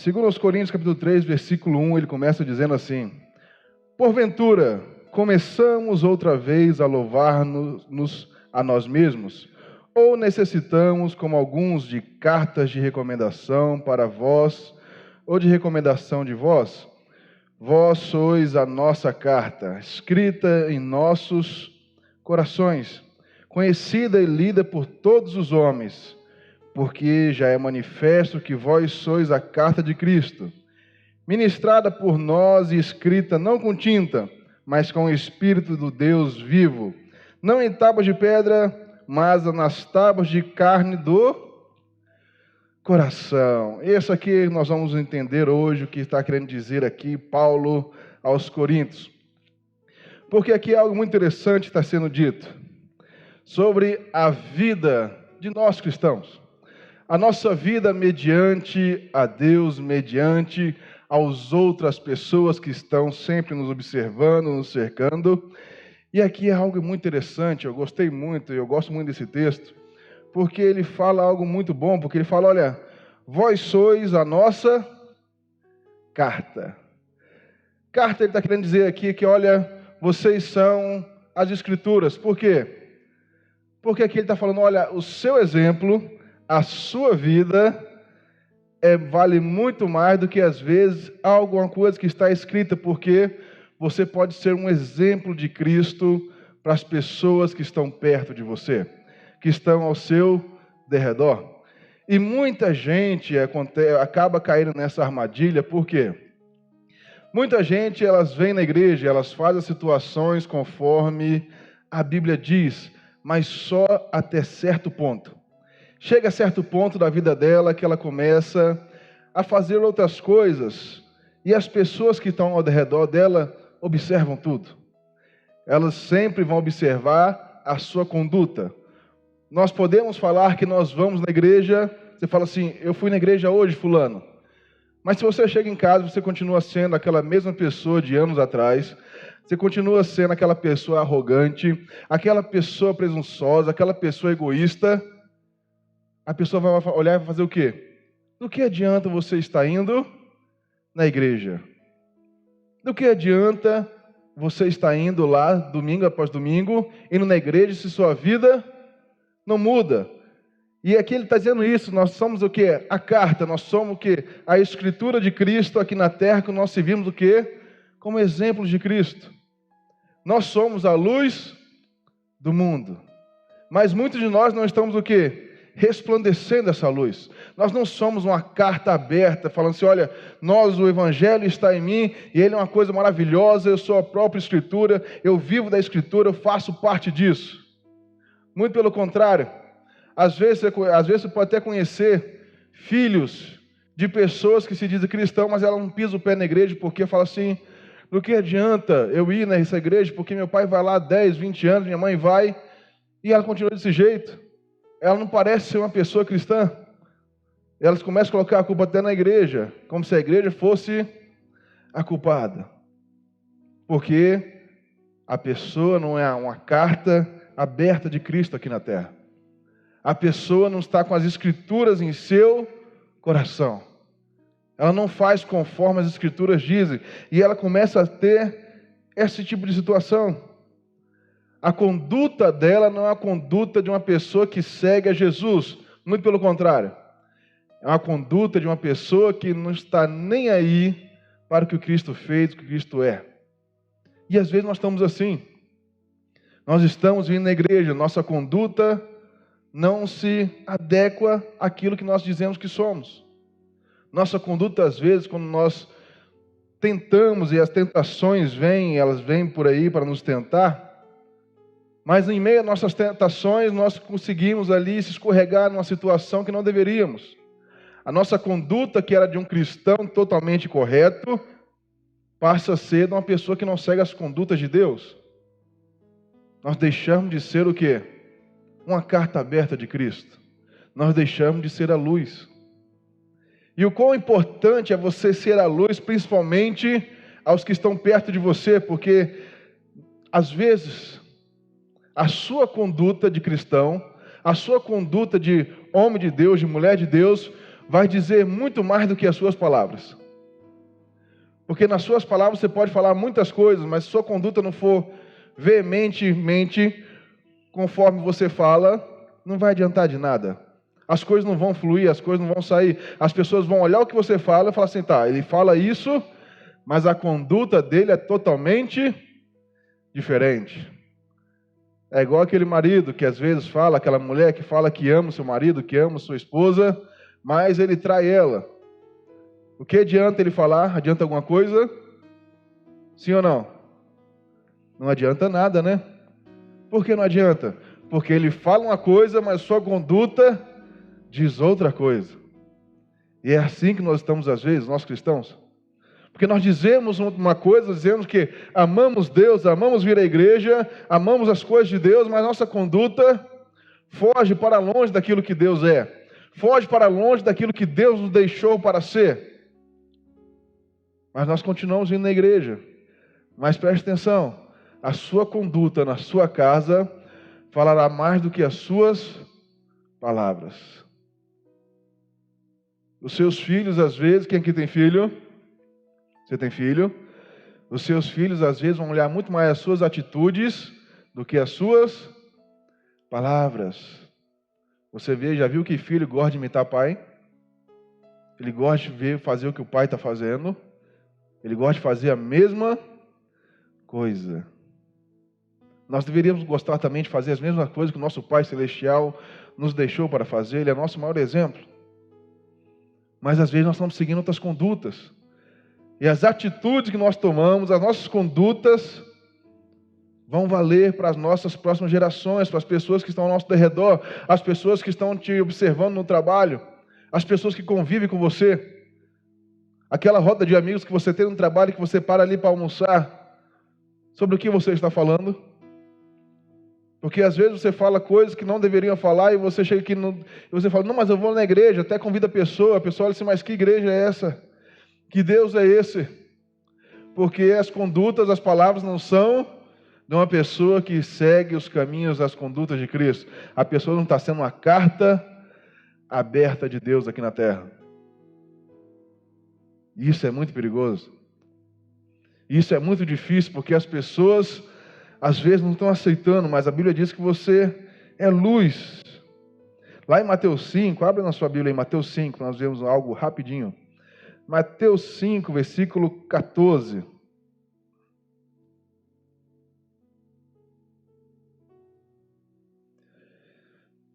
Segundo aos Coríntios, capítulo 3, versículo 1, ele começa dizendo assim: porventura, começamos outra vez a louvar-nos a nós mesmos? Ou necessitamos, como alguns, de cartas de recomendação para vós, ou de recomendação de vós? Vós sois a nossa carta, escrita em nossos corações, conhecida e lida por todos os homens, porque já é manifesto que vós sois a carta de Cristo, ministrada por nós e escrita não com tinta, mas com o Espírito do Deus vivo, não em tábuas de pedra, mas nas tábuas de carne do coração. Isso aqui nós vamos entender hoje o que está querendo dizer aqui Paulo aos Coríntios. Porque aqui algo muito interessante está sendo dito sobre a vida de nós cristãos. A nossa vida mediante a Deus, mediante as outras pessoas que estão sempre nos observando, nos cercando. E aqui é algo muito interessante, eu gostei muito, eu gosto muito desse texto, porque ele fala algo muito bom, porque ele fala, olha, vós sois a nossa carta. Carta, ele está querendo dizer aqui que, olha, vocês são as Escrituras. Por quê? Porque aqui ele está falando, olha, o seu exemplo, a sua vida vale muito mais do que, às vezes, alguma coisa que está escrita, porque você pode ser um exemplo de Cristo para as pessoas que estão perto de você, que estão ao seu derredor. E muita gente acaba caindo nessa armadilha, por quê? Muita gente, elas vêm na igreja, elas fazem as situações conforme a Bíblia diz, mas só até certo ponto. Chega a certo ponto da vida dela que ela começa a fazer outras coisas e as pessoas que estão ao redor dela observam tudo. Elas sempre vão observar a sua conduta. Nós podemos falar que nós vamos na igreja, você fala assim, eu fui na igreja hoje, fulano. Mas se você chega em casa, você continua sendo aquela mesma pessoa de anos atrás, você continua sendo aquela pessoa arrogante, aquela pessoa presunçosa, aquela pessoa egoísta. A pessoa vai olhar e vai fazer o quê? Do que adianta você estar indo na igreja? Do que adianta você estar indo lá, domingo após domingo, indo na igreja, se sua vida não muda? E aqui ele está dizendo isso, nós somos o quê? A carta, nós somos o quê? A Escritura de Cristo aqui na terra, que nós servimos o quê? Como exemplo de Cristo. Nós somos a luz do mundo. Mas muitos de nós não estamos o quê? Resplandecendo essa luz. Nós não somos uma carta aberta, falando assim, olha, o Evangelho está em mim, e ele é uma coisa maravilhosa, eu sou a própria Escritura, eu vivo da Escritura, eu faço parte disso. Muito pelo contrário, às vezes você pode até conhecer filhos de pessoas que se dizem cristão, mas ela não pisa o pé na igreja, porque fala assim, do que adianta eu ir nessa igreja, porque meu pai vai lá há 10, 20 anos, minha mãe vai, e ela continua desse jeito. Ela não parece ser uma pessoa cristã. Elas começam a colocar a culpa até na igreja, como se a igreja fosse a culpada. Porque a pessoa não é uma carta aberta de Cristo aqui na terra. A pessoa não está com as Escrituras em seu coração. Ela não faz conforme as Escrituras dizem. E ela começa a ter esse tipo de situação. A conduta dela não é a conduta de uma pessoa que segue a Jesus. Muito pelo contrário. É uma conduta de uma pessoa que não está nem aí para o que o Cristo fez, o que Cristo é. E às vezes nós estamos assim. Nós estamos vindo na igreja, nossa conduta não se adequa àquilo que nós dizemos que somos. Nossa conduta, às vezes, quando nós tentamos e as tentações vêm, elas vêm por aí para nos tentar, mas em meio às nossas tentações, nós conseguimos ali se escorregar numa situação que não deveríamos. A nossa conduta, que era de um cristão totalmente correto, passa a ser de uma pessoa que não segue as condutas de Deus. Nós deixamos de ser o quê? Uma carta aberta de Cristo. Nós deixamos de ser a luz. E o quão importante é você ser a luz, principalmente aos que estão perto de você, porque, às vezes, a sua conduta de cristão, a sua conduta de homem de Deus, de mulher de Deus, vai dizer muito mais do que as suas palavras. Porque nas suas palavras você pode falar muitas coisas, mas se sua conduta não for veementemente conforme você fala, não vai adiantar de nada. As coisas não vão fluir, as coisas não vão sair. As pessoas vão olhar o que você fala e falar assim, tá, ele fala isso, mas a conduta dele é totalmente diferente. É igual aquele marido que às vezes fala, aquela mulher que fala que ama o seu marido, que ama sua esposa, mas ele trai ela. O que adianta ele falar? Adianta alguma coisa? Sim ou não? Não adianta nada, né? Por que não adianta? Porque ele fala uma coisa, mas sua conduta diz outra coisa. E é assim que nós estamos às vezes, nós cristãos. Porque nós dizemos uma coisa, dizemos que amamos Deus, amamos vir à igreja, amamos as coisas de Deus, mas nossa conduta foge para longe daquilo que Deus é. Foge para longe daquilo que Deus nos deixou para ser. Mas nós continuamos indo na igreja. Mas preste atenção, a sua conduta na sua casa falará mais do que as suas palavras. Os seus filhos, às vezes, quem aqui tem filho? Você tem filho? Os seus filhos, às vezes, vão olhar muito mais as suas atitudes do que as suas palavras. Você já viu que filho gosta de imitar pai? Ele gosta de fazer o que o pai está fazendo. Ele gosta de fazer a mesma coisa. Nós deveríamos gostar também de fazer as mesmas coisas que o nosso Pai Celestial nos deixou para fazer. Ele é nosso maior exemplo. Mas às vezes nós estamos seguindo outras condutas. E as atitudes que nós tomamos, as nossas condutas, vão valer para as nossas próximas gerações, para as pessoas que estão ao nosso redor, as pessoas que estão te observando no trabalho, as pessoas que convivem com você. Aquela roda de amigos que você tem no trabalho, que você para ali para almoçar, sobre o que você está falando? Porque às vezes você fala coisas que não deveriam falar e você chega aqui e você fala, não, mas eu vou na igreja, até convida a pessoa olha assim, mas que igreja é essa? Que Deus é esse? Porque as condutas, as palavras não são de uma pessoa que segue os caminhos, as condutas de Cristo. A pessoa não está sendo uma carta aberta de Deus aqui na terra. Isso é muito perigoso. Isso é muito difícil, porque as pessoas às vezes não estão aceitando, mas a Bíblia diz que você é luz. Lá em Mateus 5, abre na sua Bíblia em Mateus 5, nós vemos algo rapidinho. Mateus 5, versículo 14.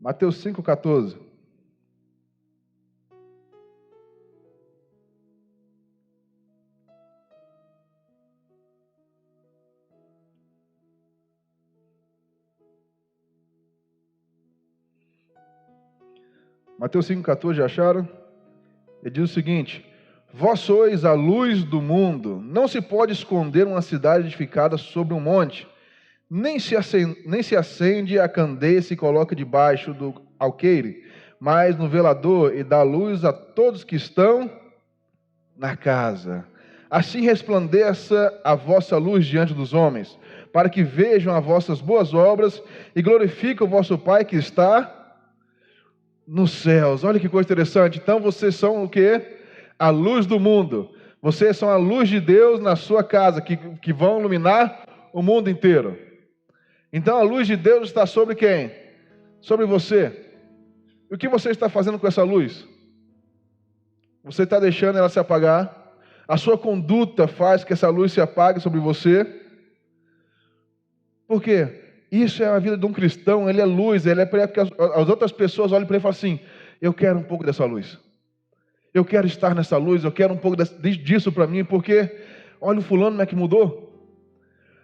Mateus 5, 14. Mateus 5,14, já acharam? Ele diz o seguinte: vós sois a luz do mundo, não se pode esconder uma cidade edificada sobre um monte, nem se acende a candeia e se coloca debaixo do alqueire, mas no velador e dá luz a todos que estão na casa. Assim resplandeça a vossa luz diante dos homens, para que vejam as vossas boas obras e glorifiquem o vosso Pai que está nos céus. Olha que coisa interessante. Então vocês são o quê? A luz do mundo. Vocês são a luz de Deus na sua casa, que vão iluminar o mundo inteiro. Então a luz de Deus está sobre quem? Sobre você. E o que você está fazendo com essa luz? Você está deixando ela se apagar? A sua conduta faz que essa luz se apague sobre você? Por quê? Isso é a vida de um cristão, ele é luz, ele é para que as outras pessoas olhem para ele e falem assim, eu quero um pouco dessa luz. Eu quero estar nessa luz, eu quero um pouco disso para mim, porque olha o fulano como é que mudou.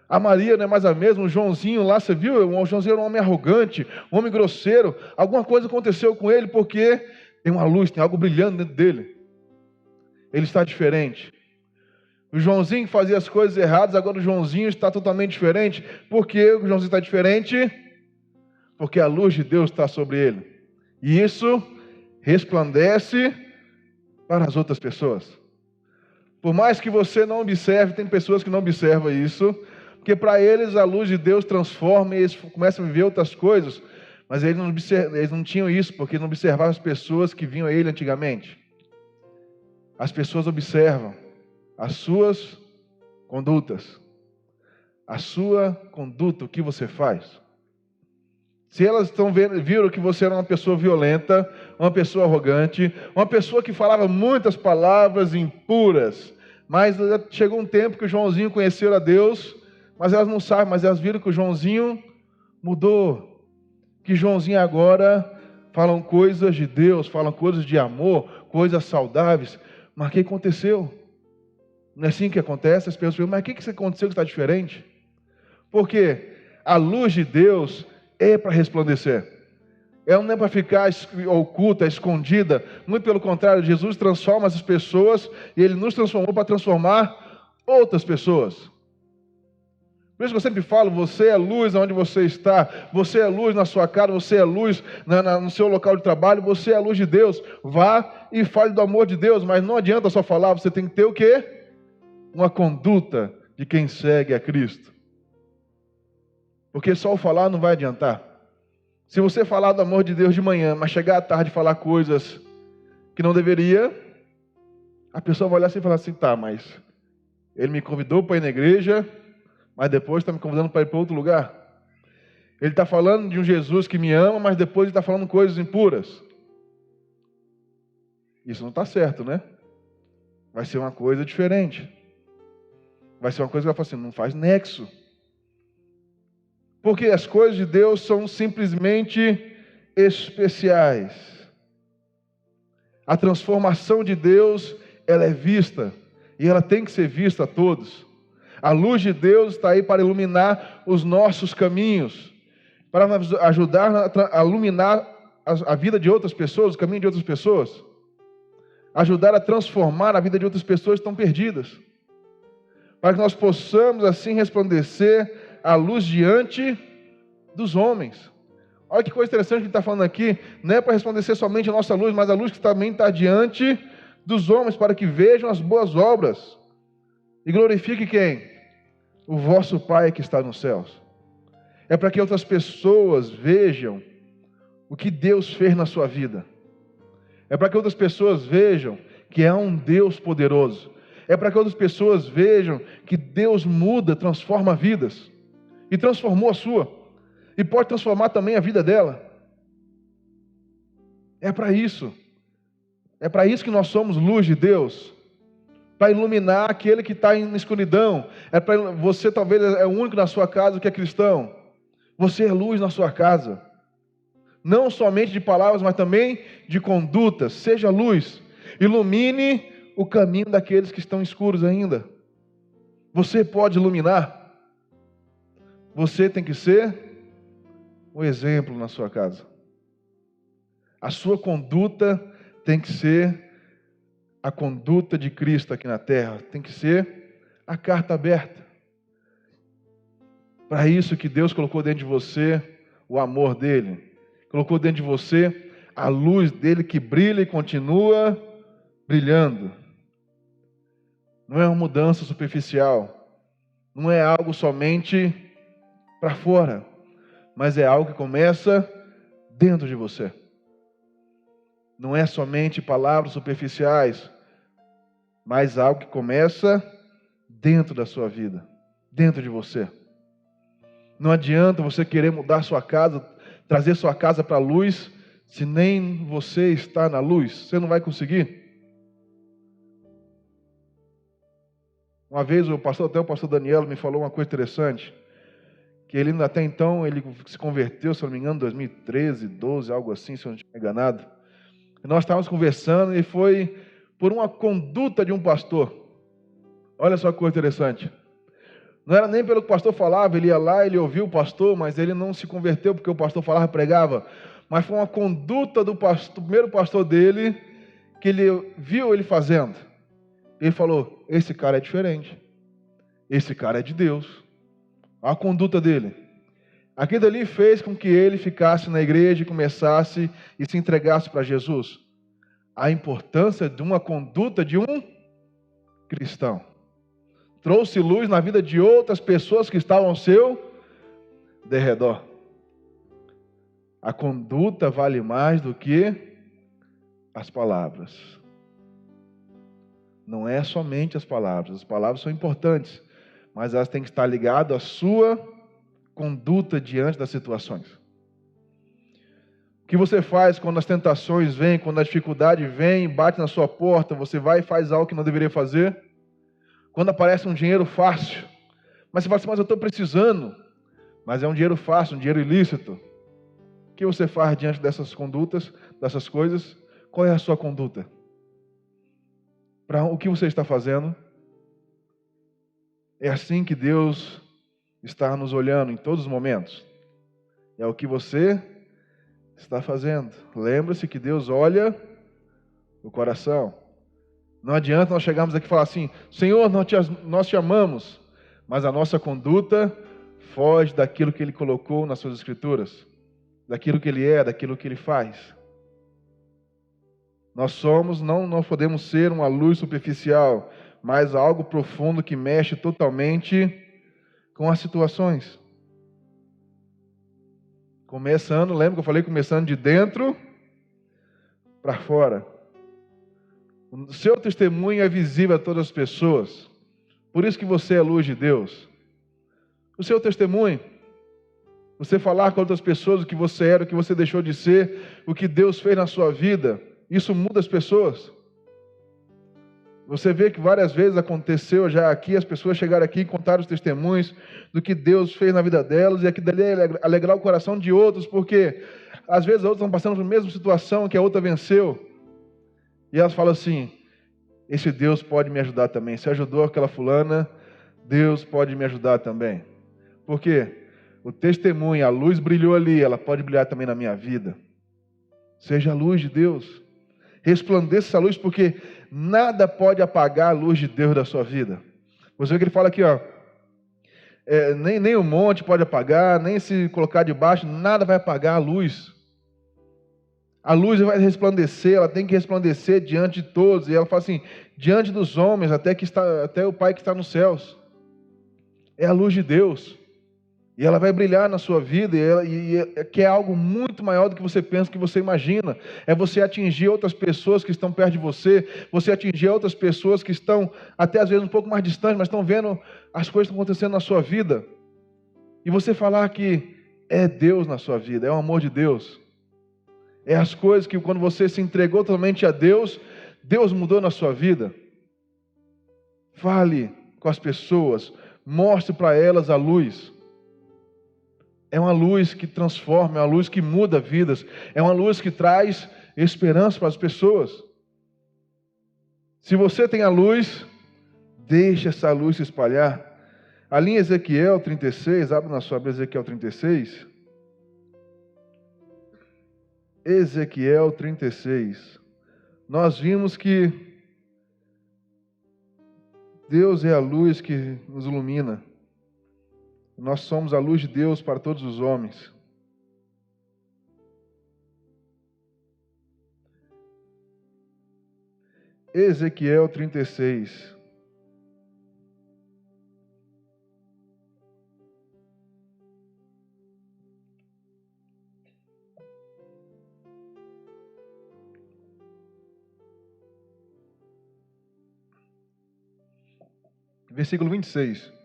A Maria não é mais a mesma, o Joãozinho lá, você viu? O Joãozinho era um homem arrogante, um homem grosseiro. Alguma coisa aconteceu com ele porque tem uma luz, tem algo brilhando dentro dele. Ele está diferente. O Joãozinho fazia as coisas erradas, agora o Joãozinho está totalmente diferente. Por que o Joãozinho está diferente? Porque a luz de Deus está sobre ele. E isso resplandece para as outras pessoas. Por mais que você não observe, tem pessoas que não observam isso, porque para eles a luz de Deus transforma e eles começam a viver outras coisas, Mas eles não tinham isso, porque não observavam as pessoas que vinham a ele antigamente. As pessoas observam as suas condutas. A sua conduta, o que você faz. Se elas viram que você era uma pessoa violenta, uma pessoa arrogante, uma pessoa que falava muitas palavras impuras, mas chegou um tempo que o Joãozinho conheceu a Deus, mas elas não sabem, mas elas viram que o Joãozinho mudou. Que Joãozinho agora falam coisas de Deus, falam coisas de amor, coisas saudáveis. Mas o que aconteceu? Não é assim que acontece? As pessoas perguntam, mas o que aconteceu que está diferente? Porque a luz de Deus é para resplandecer. Ela não é para ficar oculta, escondida. Muito pelo contrário, Jesus transforma as pessoas e Ele nos transformou para transformar outras pessoas. Por isso que eu sempre falo, você é luz onde você está, você é luz na sua casa, você é luz no seu local de trabalho, você é a luz de Deus. Vá e fale do amor de Deus, mas não adianta só falar, você tem que ter o quê? Uma conduta de quem segue a Cristo. Porque só o falar não vai adiantar. Se você falar do amor de Deus de manhã, mas chegar à tarde e falar coisas que não deveria, a pessoa vai olhar assim e falar assim, tá, mas ele me convidou para ir na igreja, mas depois está me convidando para ir para outro lugar. Ele está falando de um Jesus que me ama, mas depois ele está falando coisas impuras. Isso não está certo, né? Vai ser uma coisa diferente. Vai ser uma coisa que vai falar assim, não faz nexo. Porque as coisas de Deus são simplesmente especiais. A transformação de Deus, ela é vista. E ela tem que ser vista a todos. A luz de Deus está aí para iluminar os nossos caminhos. Para nos ajudar a iluminar a vida de outras pessoas, o caminho de outras pessoas. Ajudar a transformar a vida de outras pessoas que estão perdidas. Para que nós possamos assim resplandecer a luz diante dos homens. Olha que coisa interessante que ele está falando aqui. Não é para resplandecer somente a nossa luz, mas a luz que também está diante dos homens, para que vejam as boas obras. E glorifique quem? O vosso Pai que está nos céus. É para que outras pessoas vejam o que Deus fez na sua vida. É para que outras pessoas vejam que é um Deus poderoso. É para que outras pessoas vejam que Deus muda, transforma vidas. E transformou a sua. E pode transformar também a vida dela. É para isso. É para isso que nós somos luz de Deus. Para iluminar aquele que está na escuridão. É para você talvez é o único na sua casa que é cristão. Você é luz na sua casa. Não somente de palavras, mas também de conduta. Seja luz. Ilumine o caminho daqueles que estão escuros ainda. Você pode iluminar. Você tem que ser o exemplo na sua casa. A sua conduta tem que ser a conduta de Cristo aqui na terra. Tem que ser a carta aberta. Para isso que Deus colocou dentro de você o amor dele. Colocou dentro de você a luz dele que brilha e continua brilhando. Não é uma mudança superficial. Não é algo somente para fora, mas é algo que começa dentro de você. Não é somente palavras superficiais, mas algo que começa dentro da sua vida, dentro de você. Não adianta você querer mudar sua casa, trazer sua casa para a luz, se nem você está na luz, você não vai conseguir. Uma vez até o pastor Daniel me falou uma coisa interessante, que ele até então, ele se converteu, se não me engano, em 2013, 12, algo assim, se eu não estiver enganado. E nós estávamos conversando e foi por uma conduta de um pastor. Olha só que coisa interessante. Não era nem pelo que o pastor falava, ele ia lá, ele ouvia o pastor, mas ele não se converteu porque o pastor falava e pregava. Mas foi uma conduta do pastor, primeiro pastor dele, que ele viu ele fazendo. Ele falou, esse cara é diferente. Esse cara é de Deus. A conduta dele. Aquilo ali fez com que ele ficasse na igreja e começasse e se entregasse para Jesus. A importância de uma conduta de um cristão. Trouxe luz na vida de outras pessoas que estavam ao seu derredor. A conduta vale mais do que as palavras. Não é somente as palavras são importantes, mas elas têm que estar ligadas à sua conduta diante das situações. O que você faz quando as tentações vêm, quando a dificuldade vem, bate na sua porta, você vai e faz algo que não deveria fazer? Quando aparece um dinheiro fácil, mas você fala assim, mas eu estou precisando, mas é um dinheiro fácil, um dinheiro ilícito. O que você faz diante dessas condutas, dessas coisas? Qual é a sua conduta? Para o que você está fazendo? É assim que Deus está nos olhando em todos os momentos. É o que você está fazendo. Lembre-se que Deus olha o coração. Não adianta nós chegarmos aqui e falar assim, Senhor, nós te amamos, mas a nossa conduta foge daquilo que Ele colocou nas suas escrituras, daquilo que Ele é, daquilo que Ele faz. Nós não podemos ser uma luz superficial, mas algo profundo que mexe totalmente com as situações. Começando, lembra que eu falei, começando de dentro para fora. O seu testemunho é visível a todas as pessoas. Por isso que você é a luz de Deus. O seu testemunho, você falar com outras pessoas o que você era, o que você deixou de ser, o que Deus fez na sua vida, isso muda as pessoas. Você vê que várias vezes aconteceu já aqui, as pessoas chegaram aqui e contaram os testemunhos do que Deus fez na vida delas, e aqui dali é alegrar o coração de outros, porque às vezes outros estão passando pela mesma situação que a outra venceu, e elas falam assim, esse Deus pode me ajudar também, se ajudou aquela fulana, Deus pode me ajudar também. Por quê? O testemunho, a luz brilhou ali, ela pode brilhar também na minha vida. Seja a luz de Deus. Resplandeça essa luz, porque nada pode apagar a luz de Deus da sua vida. Você vê que ele fala aqui, ó, nem o monte pode apagar, nem se colocar debaixo, nada vai apagar a luz. A luz vai resplandecer, ela tem que resplandecer diante de todos. E ela fala assim, diante dos homens, até o Pai que está nos céus. É a luz de Deus. E ela vai brilhar na sua vida, que é algo muito maior do que você pensa, que você imagina. É você atingir outras pessoas que estão perto de você atingir outras pessoas que estão até às vezes um pouco mais distantes, mas estão vendo as coisas que estão acontecendo na sua vida. E você falar que é Deus na sua vida, é o amor de Deus. É as coisas que quando você se entregou totalmente a Deus, Deus mudou na sua vida. Fale com as pessoas, mostre para elas a luz. É uma luz que transforma, é uma luz que muda vidas, é uma luz que traz esperança para as pessoas. Se você tem a luz, deixe essa luz se espalhar. Ali em Ezequiel 36, abre na sua Ezequiel 36. Ezequiel 36. Nós vimos que Deus é a luz que nos ilumina. Nós somos a luz de Deus para todos os homens. Ezequiel 36. Versículo 26.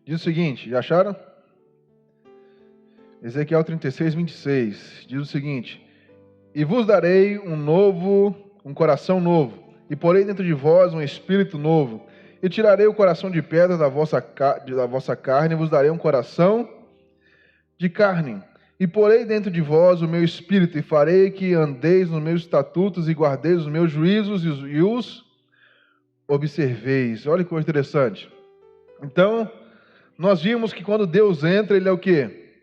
Diz o seguinte, já acharam? Ezequiel 36, 26. Diz o seguinte: E vos darei um coração novo, e porei dentro de vós um espírito novo, e tirarei o coração de pedra da vossa carne, e vos darei um coração de carne. E porei dentro de vós o meu espírito, e farei que andeis nos meus estatutos, e guardeis os meus juízos, e os observeis. Olha que coisa interessante. Então, nós vimos que quando Deus entra, Ele é o quê?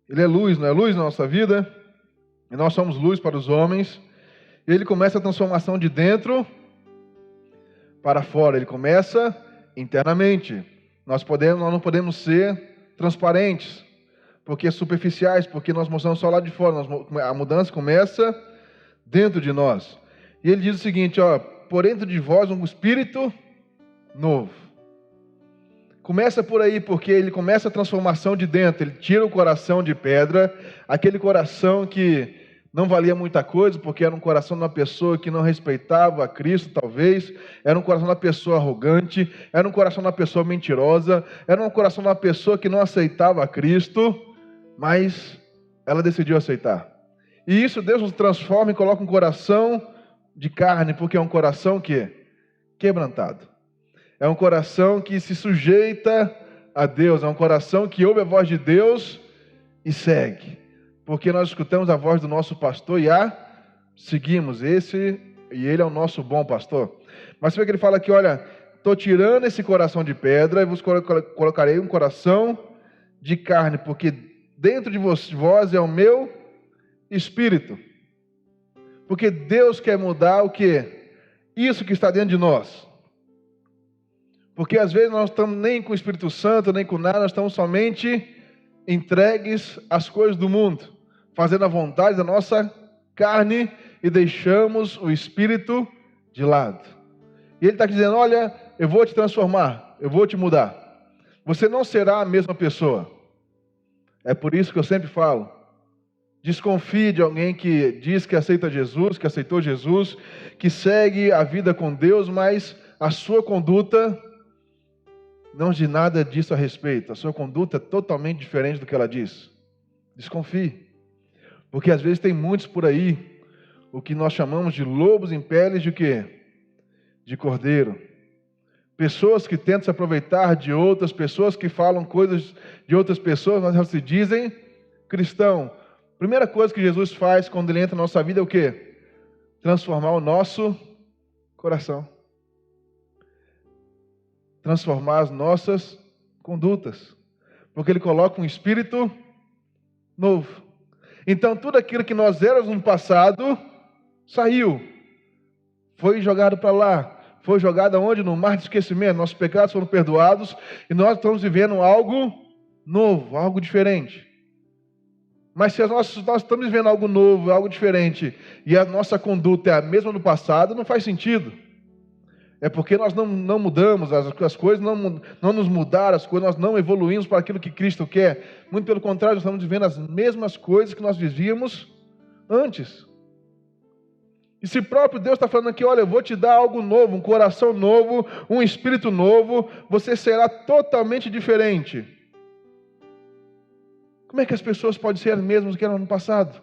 Ele é luz, não é luz na nossa vida? E nós somos luz para os homens. E Ele começa a transformação de dentro para fora. Ele começa internamente. Nós não podemos ser transparentes, porque superficiais, porque nós mostramos só lá de fora. A mudança começa dentro de nós. E Ele diz o seguinte, ó, por dentro de vós um espírito novo. Começa por aí, porque ele começa a transformação de dentro. Ele tira o coração de pedra, aquele coração que não valia muita coisa, porque era um coração de uma pessoa que não respeitava a Cristo, talvez. Era um coração de uma pessoa arrogante, era um coração de uma pessoa mentirosa, era um coração de uma pessoa que não aceitava a Cristo, mas ela decidiu aceitar. E isso Deus nos transforma e coloca um coração de carne, porque é um coração quebrantado. É um coração que se sujeita a Deus, é um coração que ouve a voz de Deus e segue. Porque nós escutamos a voz do nosso pastor e a seguimos. Ele é o nosso bom pastor. Mas você vê que ele fala aqui, olha, estou tirando esse coração de pedra e vos colocarei um coração de carne, porque dentro de vós é o meu espírito. Porque Deus quer mudar o quê? Isso que está dentro de nós. Porque às vezes nós não estamos nem com o Espírito Santo, nem com nada, nós estamos somente entregues às coisas do mundo, fazendo a vontade da nossa carne e deixamos o Espírito de lado. E ele está dizendo, olha, eu vou te transformar, eu vou te mudar. Você não será a mesma pessoa. É por isso que eu sempre falo, desconfie de alguém que diz que aceita Jesus, que aceitou Jesus, que segue a vida com Deus, mas a sua conduta não diz nada disso a respeito. A sua conduta é totalmente diferente do que ela diz. Desconfie. Porque às vezes tem muitos por aí, o que nós chamamos de lobos em peles de quê? De cordeiro. Pessoas que tentam se aproveitar de outras pessoas, que falam coisas de outras pessoas, mas elas se dizem cristão. Primeira coisa que Jesus faz quando ele entra na nossa vida é o quê? Transformar o nosso coração. Transformar as nossas condutas. Porque ele coloca um espírito novo. Então tudo aquilo que nós éramos no passado, saiu. Foi jogado para lá. Foi jogado aonde? No mar de esquecimento. Nossos pecados foram perdoados e nós estamos vivendo algo novo, algo diferente. Mas se nós estamos vivendo algo novo, algo diferente, e a nossa conduta é a mesma do passado, não faz sentido. É porque nós não mudamos, as coisas não nos mudaram, as coisas, nós não evoluímos para aquilo que Cristo quer. Muito pelo contrário, nós estamos vivendo as mesmas coisas que nós vivíamos antes. E se próprio Deus está falando aqui, olha, eu vou te dar algo novo, um coração novo, um espírito novo, você será totalmente diferente. Como é que as pessoas podem ser as mesmas que eram no passado?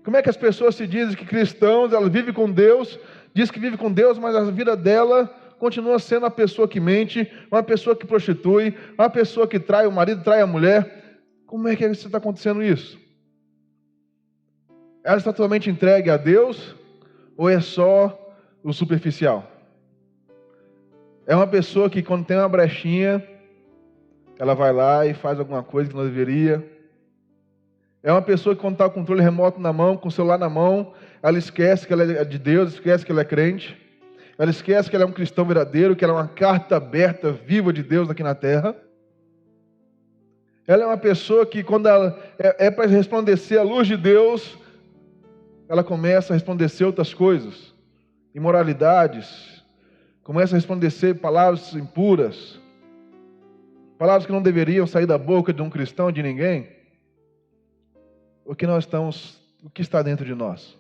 Como é que as pessoas se dizem que cristãos, elas vivem com Deus, diz que vive com Deus, mas a vida dela continua sendo uma pessoa que mente, uma pessoa que prostitui, uma pessoa que trai o marido, trai a mulher. Como é que está acontecendo isso? Ela está totalmente entregue a Deus ou é só o superficial? É uma pessoa que quando tem uma brechinha, ela vai lá e faz alguma coisa que não deveria. É uma pessoa que quando está com o controle remoto na mão, com o celular na mão, ela esquece que ela é de Deus, esquece que ela é crente. Ela esquece que ela é um cristão verdadeiro, que ela é uma carta aberta, viva de Deus aqui na terra. Ela é uma pessoa que quando ela é para resplandecer a luz de Deus, ela começa a resplandecer outras coisas, imoralidades, começa a resplandecer palavras impuras, palavras que não deveriam sair da boca de um cristão, de ninguém. O que está dentro de nós?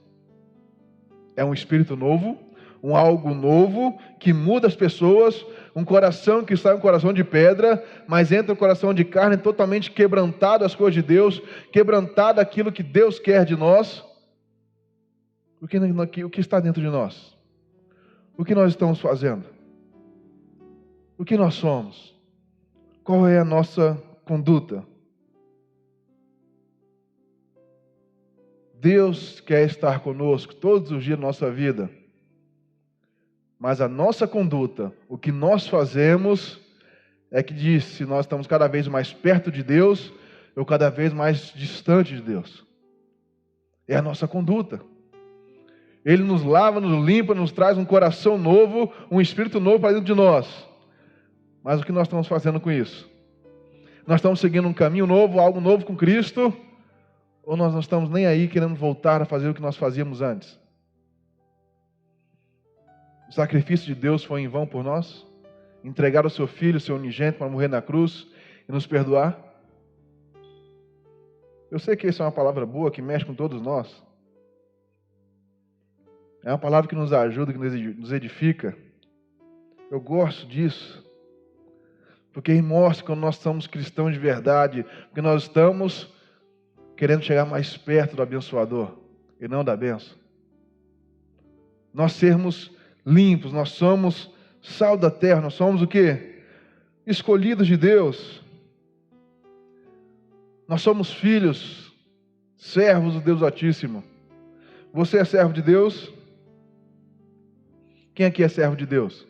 É um espírito novo, um algo novo que muda as pessoas, um coração que sai um coração de pedra, mas entra um coração de carne totalmente quebrantado às coisas de Deus, quebrantado aquilo que Deus quer de nós. O que está dentro de nós? O que nós estamos fazendo? O que nós somos? Qual é a nossa conduta? Deus quer estar conosco todos os dias da nossa vida. Mas a nossa conduta, o que nós fazemos, é que diz se nós estamos cada vez mais perto de Deus ou cada vez mais distante de Deus. É a nossa conduta. Ele nos lava, nos limpa, nos traz um coração novo, um espírito novo para dentro de nós. Mas o que nós estamos fazendo com isso? Nós estamos seguindo um caminho novo, algo novo com Cristo? Ou nós não estamos nem aí querendo voltar a fazer o que nós fazíamos antes? o sacrifício de Deus foi em vão por nós? Entregar o seu Filho, o seu unigênito, para morrer na cruz e nos perdoar? Eu sei que isso é uma palavra boa, que mexe com todos nós. É uma palavra que nos ajuda, que nos edifica. Eu gosto disso. Porque mostra quando nós somos cristãos de verdade, porque nós estamos querendo chegar mais perto do abençoador e não da bênção. Nós sermos limpos, nós somos sal da terra, nós somos o quê? Escolhidos de Deus. Nós somos filhos, servos do Deus Altíssimo. Você é servo de Deus? Quem aqui é servo de Deus?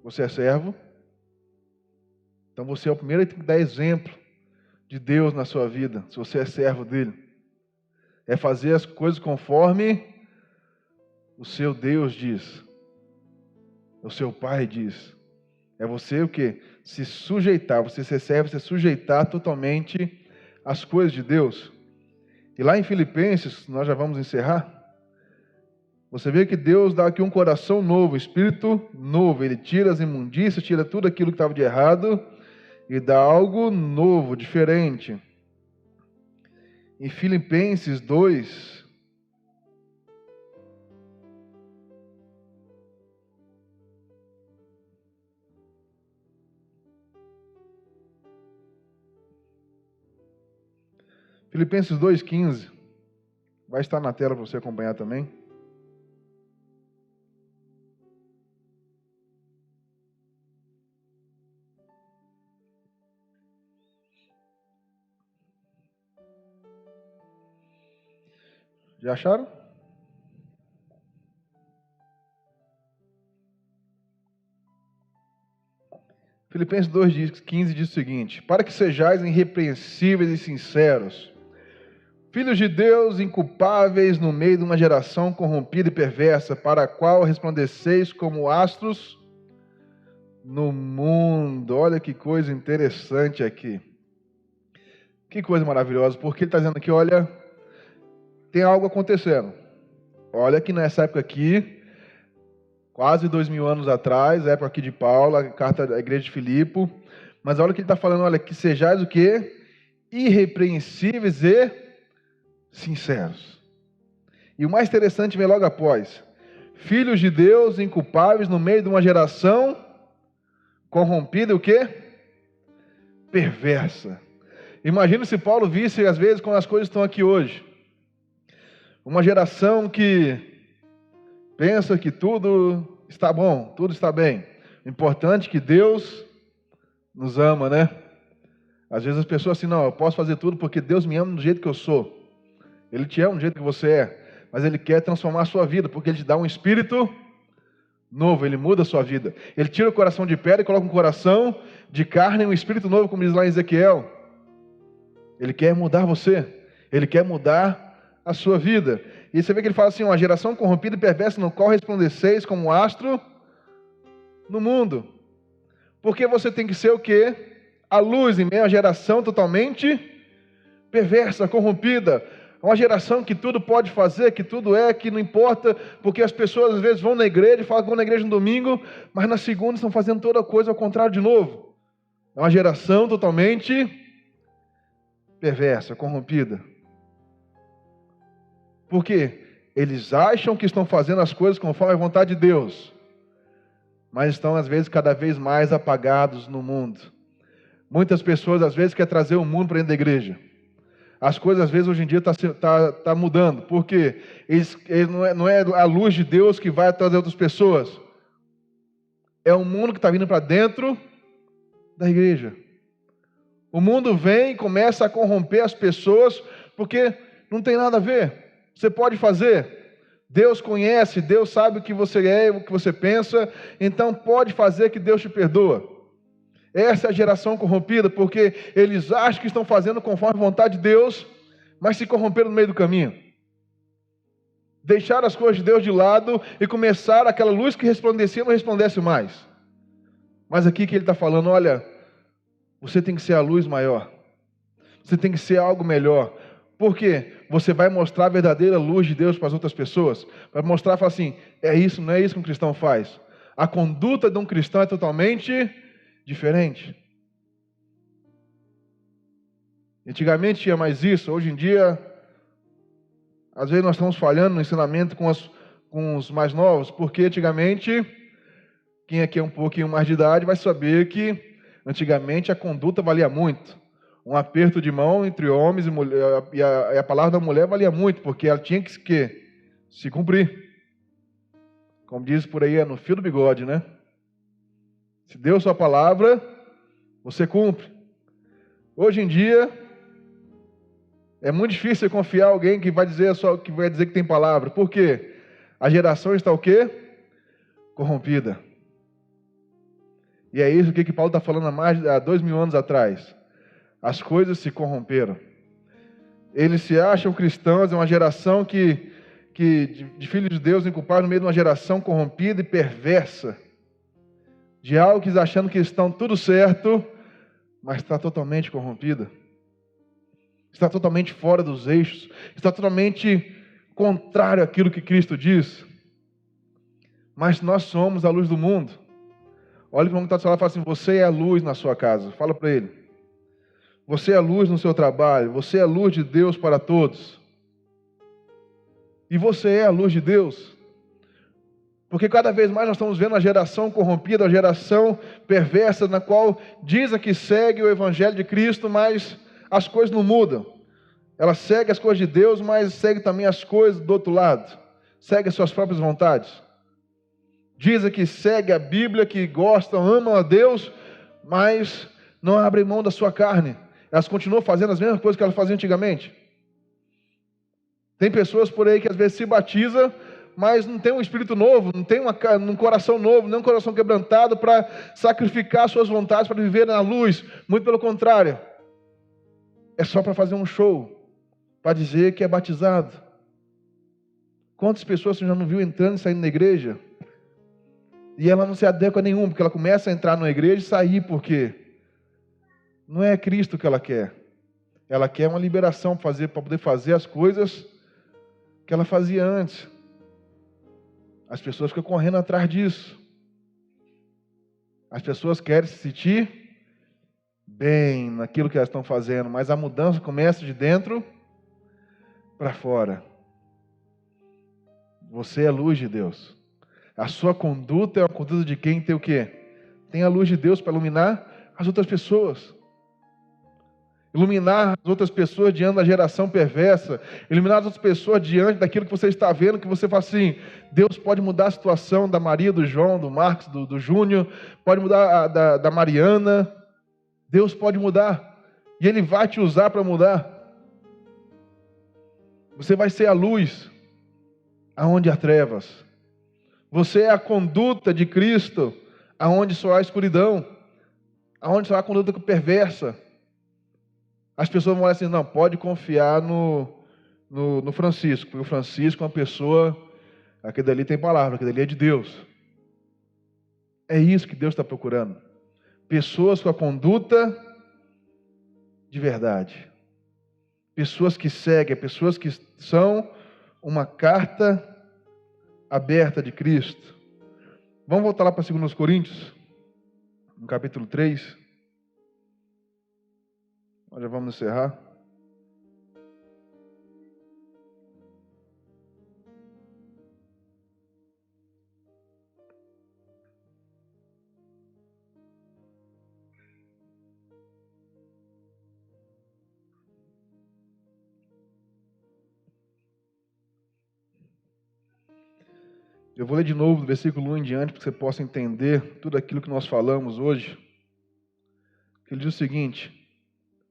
Você é servo? Então você é o primeiro que tem que dar exemplo de Deus na sua vida, se você é servo dele. É fazer as coisas conforme o seu Deus diz. O seu Pai diz. É você o quê? Se sujeitar, você ser servo, se sujeitar totalmente às coisas de Deus. E lá em Filipenses, nós já vamos encerrar, você vê que Deus dá aqui um coração novo, espírito novo. Ele tira as imundícias, tira tudo aquilo que estava de errado e dá algo novo, diferente. Em Filipenses 2, Filipenses 2,15, vai estar na tela para você acompanhar também. Já acharam? Filipenses 2,15 diz o seguinte: para que sejais irrepreensíveis e sinceros, filhos de Deus inculpáveis no meio de uma geração corrompida e perversa, para a qual resplandeceis como astros no mundo. Olha que coisa interessante aqui. Que coisa maravilhosa, porque ele está dizendo aqui, olha, tem algo acontecendo. Olha que nessa época aqui, quase 2000 anos atrás, época aqui de Paulo, a carta da igreja de Filipe, mas olha o que ele está falando, olha, que sejais o quê? Irrepreensíveis e sinceros. E o mais interessante vem logo após: filhos de Deus inculpáveis no meio de uma geração corrompida e o quê? Perversa. Imagina se Paulo visse às vezes quando as coisas estão aqui hoje. Uma geração que pensa que tudo está bom, tudo está bem. O importante é que Deus nos ama, né? Às vezes as pessoas assim, não, eu posso fazer tudo porque Deus me ama do jeito que eu sou. Ele te ama do jeito que você é, mas Ele quer transformar a sua vida, porque Ele te dá um espírito novo, Ele muda a sua vida. Ele tira o coração de pedra e coloca um coração de carne e um espírito novo, como diz lá em Ezequiel. Ele quer mudar você, Ele quer mudar a sua vida. E você vê que ele fala assim, uma geração corrompida e perversa, no qual resplandeceis como astro no mundo. Porque você tem que ser o quê? A luz em meio à geração totalmente perversa, corrompida. Uma geração que tudo pode fazer, que tudo é, que não importa, porque as pessoas às vezes vão na igreja, falam que vão na igreja no domingo, mas na segunda estão fazendo toda coisa ao contrário de novo. É uma geração totalmente perversa, corrompida. Por quê? Eles acham que estão fazendo as coisas conforme a vontade de Deus, mas estão às vezes cada vez mais apagados no mundo. Muitas pessoas às vezes querem trazer o mundo para dentro da igreja. As coisas às vezes hoje em dia tá mudando, porque não é a luz de Deus que vai trazer outras pessoas. É o mundo que está vindo para dentro da igreja. O mundo vem e começa a corromper as pessoas, porque não tem nada a ver. Você pode fazer. Deus conhece, Deus sabe o que você é, o que você pensa, então pode fazer que Deus te perdoa. Essa é a geração corrompida, porque eles acham que estão fazendo conforme a vontade de Deus, mas se corromperam no meio do caminho. Deixaram as coisas de Deus de lado e começaram aquela luz que resplandecia, não resplandece mais. Mas aqui que ele está falando, olha, você tem que ser a luz maior. Você tem que ser algo melhor. Por quê? Você vai mostrar a verdadeira luz de Deus para as outras pessoas. Vai mostrar e falar assim, é isso, não é isso que um cristão faz. A conduta de um cristão é totalmente diferente. Antigamente tinha mais isso, hoje em dia, às vezes nós estamos falhando no ensinamento com os mais novos, porque antigamente, quem aqui é um pouquinho mais de idade vai saber que antigamente a conduta valia muito. Um aperto de mão entre homens e mulher, e a palavra da mulher valia muito, porque ela tinha que se cumprir. Como diz por aí, é no fio do bigode, né? Se deu sua palavra, você cumpre. Hoje em dia, é muito difícil confiar em alguém que vai dizer que tem palavra. Por quê? A geração está o quê? Corrompida. E é isso que Paulo está falando há 2000 anos atrás. As coisas se corromperam. Eles se acham cristãos, é uma geração de filhos de Deus inculpados no meio de uma geração corrompida e perversa. De algo que eles achando que estão tudo certo, mas está totalmente corrompida. Está totalmente fora dos eixos. Está totalmente contrário àquilo que Cristo diz. Mas nós somos a luz do mundo. Olha para o que está do seu lado e fala assim, você é a luz na sua casa. Fala para ele. Você é a luz no seu trabalho. Você é a luz de Deus para todos. E você é a luz de Deus. Porque cada vez mais nós estamos vendo a geração corrompida, a geração perversa, na qual dizem que segue o Evangelho de Cristo, mas as coisas não mudam. Ela segue as coisas de Deus, mas segue também as coisas do outro lado. Segue as suas próprias vontades. Dizem que segue a Bíblia, que gostam, amam a Deus, mas não abrem mão da sua carne. Elas continuam fazendo as mesmas coisas que elas faziam antigamente. Tem pessoas por aí que às vezes se batizam, mas não tem um espírito novo, não tem um coração novo, nem um coração quebrantado para sacrificar suas vontades, para viver na luz. Muito pelo contrário. É só para fazer um show, para dizer que é batizado. Quantas pessoas você já não viu entrando e saindo da igreja? E ela não se adequa a nenhum, porque ela começa a entrar na igreja e sair, porque não é Cristo que ela quer. Ela quer uma liberação para poder fazer as coisas que ela fazia antes. As pessoas ficam correndo atrás disso. As pessoas querem se sentir bem naquilo que elas estão fazendo, mas a mudança começa de dentro para fora. Você é a luz de Deus. A sua conduta é a conduta de quem tem o quê? Tem a luz de Deus para iluminar as outras pessoas. Iluminar as outras pessoas diante da geração perversa. Iluminar as outras pessoas diante daquilo que você está vendo, que você fala assim, Deus pode mudar a situação da Maria, do João, do Marcos, do Júnior, pode mudar da Mariana. Deus pode mudar. E Ele vai te usar para mudar. Você vai ser a luz aonde há trevas. Você é a conduta de Cristo aonde só há escuridão, aonde só há conduta perversa. As pessoas vão olhar assim, não, pode confiar no Francisco, porque o Francisco é uma pessoa, aquele dali tem palavra, aquele dali é de Deus. É isso que Deus está procurando. Pessoas com a conduta de verdade. Pessoas que seguem, pessoas que são uma carta aberta de Cristo. Vamos voltar lá para 2 Coríntios, no capítulo 3. Nós já vamos encerrar. Eu vou ler de novo do versículo 1 em diante, para que você possa entender tudo aquilo que nós falamos hoje. Ele diz o seguinte,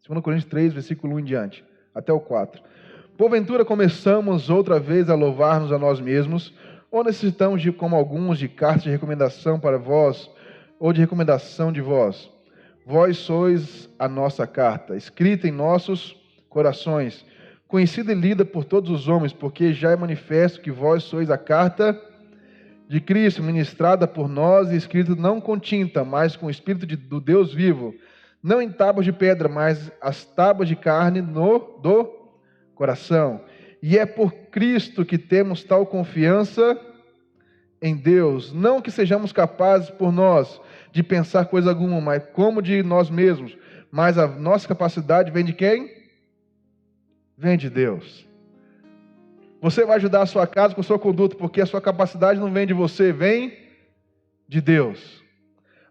2 Coríntios 3, versículo 1 em diante, até o 4. Porventura começamos outra vez a louvar-nos a nós mesmos, ou necessitamos, como alguns, de cartas de recomendação para vós, ou de recomendação de vós? Vós sois a nossa carta, escrita em nossos corações, conhecida e lida por todos os homens, porque já é manifesto que vós sois a carta de Cristo, ministrada por nós e escrita não com tinta, mas com o Espírito do Deus vivo, não em tábuas de pedra, mas as tábuas de carne do coração. E é por Cristo que temos tal confiança em Deus. Não que sejamos capazes por nós de pensar coisa alguma, mas como de nós mesmos. Mas a nossa capacidade vem de quem? Vem de Deus. Você vai ajudar a sua casa com a sua conduta, porque a sua capacidade não vem de você, vem de Deus.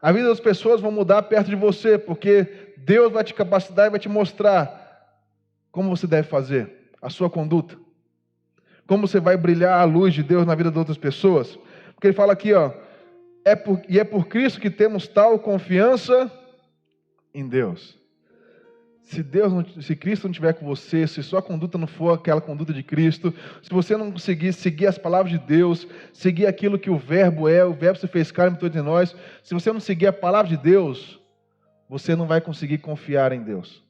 A vida das pessoas vai mudar perto de você, porque Deus vai te capacitar e vai te mostrar como você deve fazer, a sua conduta. Como você vai brilhar a luz de Deus na vida de outras pessoas. Porque ele fala aqui, ó, é por Cristo que temos tal confiança em Deus. Se Cristo não estiver com você, se sua conduta não for aquela conduta de Cristo, se você não conseguir seguir as palavras de Deus, seguir aquilo que o Verbo é, o Verbo se fez carne entre nós, se você não seguir a palavra de Deus, você não vai conseguir confiar em Deus.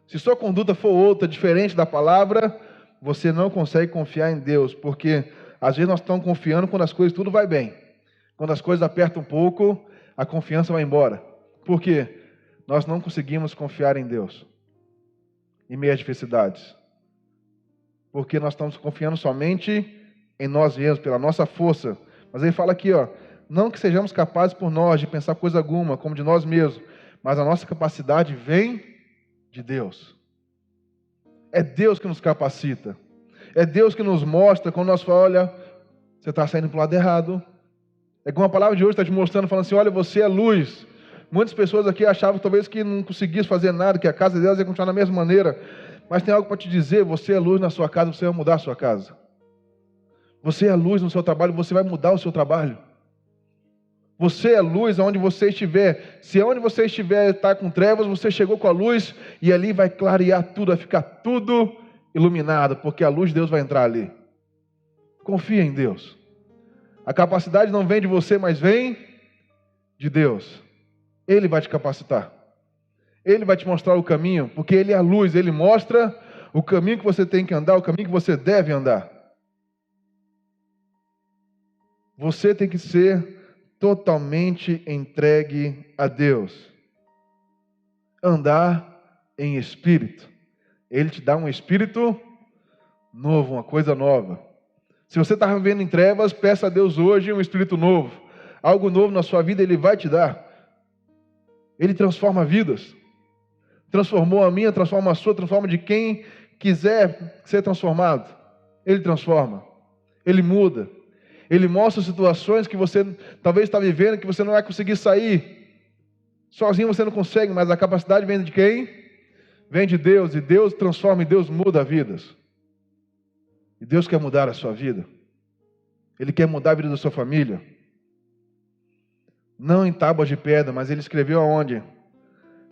Se sua conduta for outra, diferente da palavra, você não consegue confiar em Deus, porque às vezes nós estamos confiando quando as coisas tudo vai bem. Quando as coisas apertam um pouco, a confiança vai embora. Por quê? Nós não conseguimos confiar em Deus em meio às dificuldades. Porque nós estamos confiando somente em nós mesmos, pela nossa força. Mas ele fala aqui, ó, não que sejamos capazes por nós de pensar coisa alguma, como de nós mesmos, mas a nossa capacidade vem de Deus. É Deus que nos capacita. É Deus que nos mostra quando nós falamos, olha, você está saindo para o lado errado. É como a palavra de hoje está te mostrando, falando assim, olha, você é luz. Muitas pessoas aqui achavam talvez que não conseguisse fazer nada, que a casa delas ia continuar da mesma maneira. Mas tem algo para te dizer, você é luz na sua casa, você vai mudar a sua casa. Você é luz no seu trabalho, você vai mudar o seu trabalho. Você é luz aonde você estiver. Se aonde você estiver está com trevas, você chegou com a luz e ali vai clarear tudo, vai ficar tudo iluminado, porque a luz de Deus vai entrar ali. Confia em Deus. A capacidade não vem de você, mas vem de Deus. Ele vai te capacitar. Ele vai te mostrar o caminho, porque Ele é a luz, Ele mostra o caminho que você tem que andar, o caminho que você deve andar. Você tem que ser totalmente entregue a Deus. Andar em espírito. Ele te dá um espírito novo, uma coisa nova. Se você está vivendo em trevas, peça a Deus hoje um espírito novo. Algo novo na sua vida Ele vai te dar. Ele transforma vidas. Transformou a minha, transforma a sua, transforma de quem quiser ser transformado. Ele transforma. Ele muda. Ele mostra situações que você talvez está vivendo, que você não vai conseguir sair. Sozinho você não consegue, mas a capacidade vem de quem? Vem de Deus. E Deus transforma e Deus muda vidas. E Deus quer mudar a sua vida. Ele quer mudar a vida da sua família. Não em tábuas de pedra, mas Ele escreveu aonde?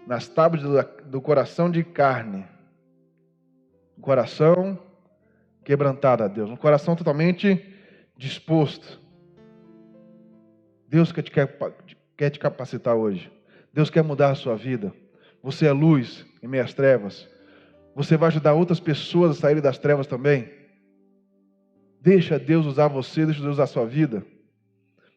Nas tábuas do coração de carne. Um coração quebrantado a Deus. Um coração totalmente disposto. Deus quer te capacitar hoje. Deus quer mudar a sua vida. Você é luz em meio às trevas. Você vai ajudar outras pessoas a saírem das trevas também. Deixa Deus usar você, deixa Deus usar a sua vida.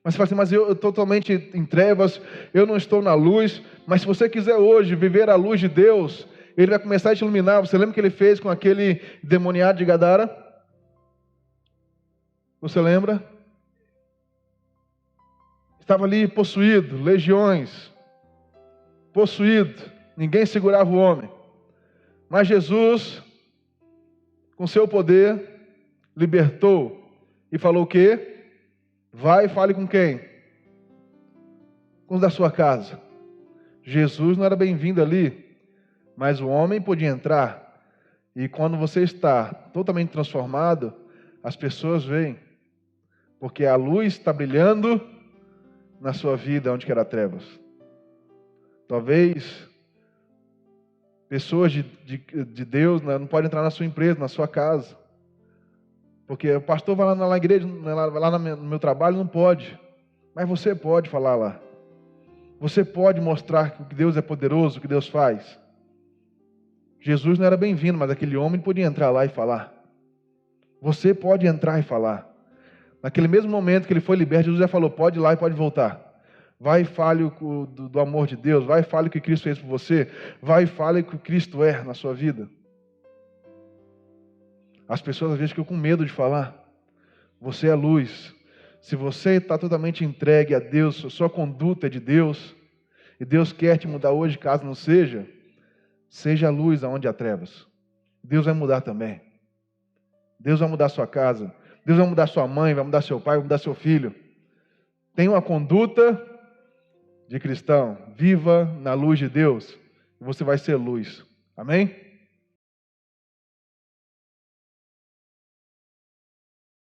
Mas você fala assim, mas eu estou totalmente em trevas, eu não estou na luz. Mas se você quiser hoje viver a luz de Deus, Ele vai começar a te iluminar. Você lembra o que Ele fez com aquele demoniado de Gadara? Você lembra? Estava ali possuído, legiões, possuído, ninguém segurava o homem. Mas Jesus, com seu poder, libertou e falou o quê? Vai e fale com quem? Com os da sua casa. Jesus não era bem-vindo ali, mas o homem podia entrar. E quando você está totalmente transformado, as pessoas veem. Porque a luz está brilhando na sua vida onde que era trevas. Talvez pessoas de Deus não podem entrar na sua empresa, na sua casa. Porque o pastor vai lá na igreja, vai lá no meu trabalho, não pode. Mas você pode falar lá. Você pode mostrar que Deus é poderoso, o que Deus faz. Jesus não era bem-vindo, mas aquele homem podia entrar lá e falar. Você pode entrar e falar. Naquele mesmo momento que ele foi liberto, Jesus já falou, pode ir lá e pode voltar. Vai e fale do amor de Deus, vai e fale o que Cristo fez por você, vai e fale o que Cristo é na sua vida. As pessoas às vezes ficam com medo de falar. Você é luz. Se você está totalmente entregue a Deus, sua conduta é de Deus, e Deus quer te mudar hoje, caso não seja, seja a luz aonde há trevas. Deus vai mudar também. Deus vai mudar sua casa. Deus vai mudar sua mãe, vai mudar seu pai, vai mudar seu filho. Tenha uma conduta de cristão. Viva na luz de Deus. E você vai ser luz. Amém?